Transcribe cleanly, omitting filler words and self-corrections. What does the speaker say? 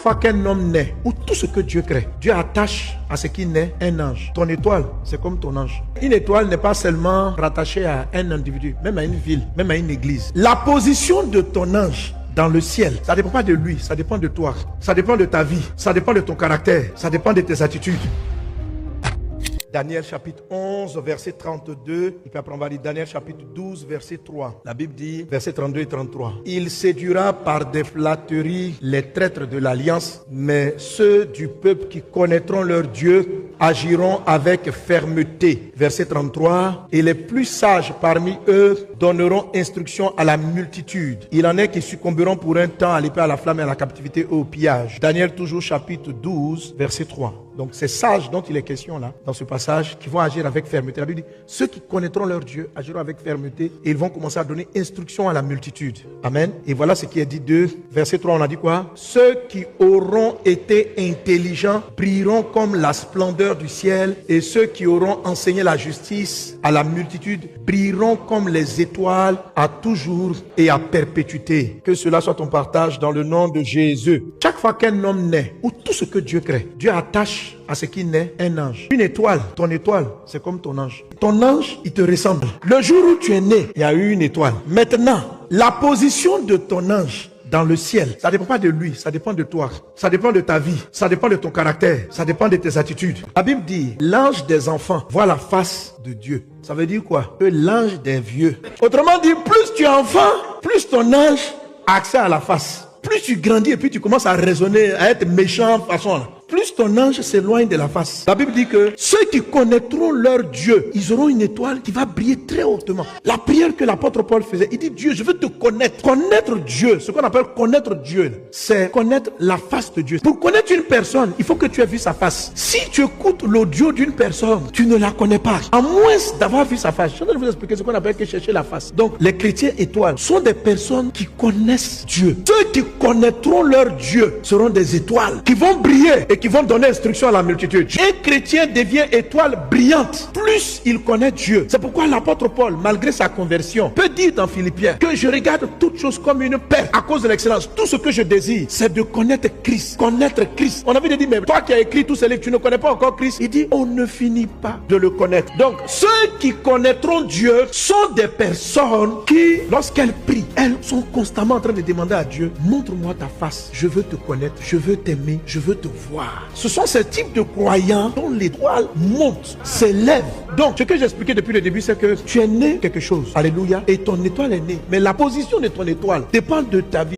fois qu'un homme naît, ou tout ce que Dieu crée, Dieu attache à ce qui naît un ange. Ton étoile, c'est comme ton ange. Une étoile n'est pas seulement rattachée à un individu, même à une ville, même à une église. La position de ton ange dans le ciel, ça ne dépend pas de lui, ça dépend de toi. Ça dépend de ta vie, ça dépend de ton caractère, ça dépend de tes attitudes. Daniel chapitre 11, verset 32. Et puis après on va lire Daniel chapitre 12, verset 3. La Bible dit, verset 32 et 33. Il séduira par des flatteries les traîtres de l'alliance, mais ceux du peuple qui connaîtront leur Dieu agiront avec fermeté. Verset 33. Et les plus sages parmi eux donneront instruction à la multitude. Il en est qui succomberont pour un temps à l'épée, à la flamme, et à la captivité et au pillage. Daniel toujours chapitre 12, verset 3. Donc c'est sages dont il est question là, dans ce passage, qui vont agir avec fermeté. La Bible dit, ceux qui connaîtront leur Dieu agiront avec fermeté et ils vont commencer à donner instruction à la multitude. Amen. Et voilà ce qui est dit de verset 3, on a dit quoi? Ceux qui auront été intelligents brilleront comme la splendeur du ciel, et ceux qui auront enseigné la justice à la multitude brilleront comme les étoiles à toujours et à perpétuité. Que cela soit ton partage dans le nom de Jésus. Chaque fois qu'un homme naît, ou tout ce que Dieu crée, Dieu attache à ce qui naît un ange. Une étoile, ton étoile, c'est comme ton ange. Ton ange, il te ressemble. Le jour où tu es né, il y a eu une étoile. Maintenant, la position de ton ange dans le ciel, ça ne dépend pas de lui, ça dépend de toi. Ça dépend de ta vie, ça dépend de ton caractère, ça dépend de tes attitudes. La Bible dit, l'ange des enfants voit la face de Dieu. Ça veut dire quoi? Que l'ange des vieux. Autrement dit, plus tu es enfant, plus ton ange a accès à la face. Plus tu grandis et puis tu commences à raisonner, à être méchant façon là, plus ton ange s'éloigne de la face. La Bible dit que ceux qui connaîtront leur Dieu, ils auront une étoile qui va briller très hautement. La prière que l'apôtre Paul faisait, il dit, Dieu, je veux te connaître. Connaître Dieu, ce qu'on appelle connaître Dieu, c'est connaître la face de Dieu. Pour connaître une personne, il faut que tu aies vu sa face. Si tu écoutes l'audio d'une personne, tu ne la connais pas, à moins d'avoir vu sa face. Je vais vous expliquer ce qu'on appelle que chercher la face. Donc, les chrétiens étoiles sont des personnes qui connaissent Dieu. Ceux qui connaîtront leur Dieu seront des étoiles qui vont briller et qui vont donner instruction à la multitude. Un chrétien devient étoile brillante plus il connaît Dieu. C'est pourquoi l'apôtre Paul, malgré sa conversion, peut dire dans Philippiens que je regarde toutes choses comme une perte à cause de l'excellence. Tout ce que je désire, c'est de connaître Christ. Connaître Christ. On avait dit, mais toi qui as écrit tous ces livres, tu ne connais pas encore Christ. Il dit, on ne finit pas de le connaître. Donc, ceux qui connaîtront Dieu sont des personnes qui, lorsqu'elles prient, elles sont constamment en train de demander à Dieu, montre-moi ta face. Je veux te connaître, je veux t'aimer, je veux te voir. Ce sont ces types de croyants dont l'étoile monte, s'élève. Donc, ce que j'ai expliqué depuis le début, c'est que tu es né quelque chose. Alléluia. Et ton étoile est née. Mais la position de ton étoile dépend de ta vie.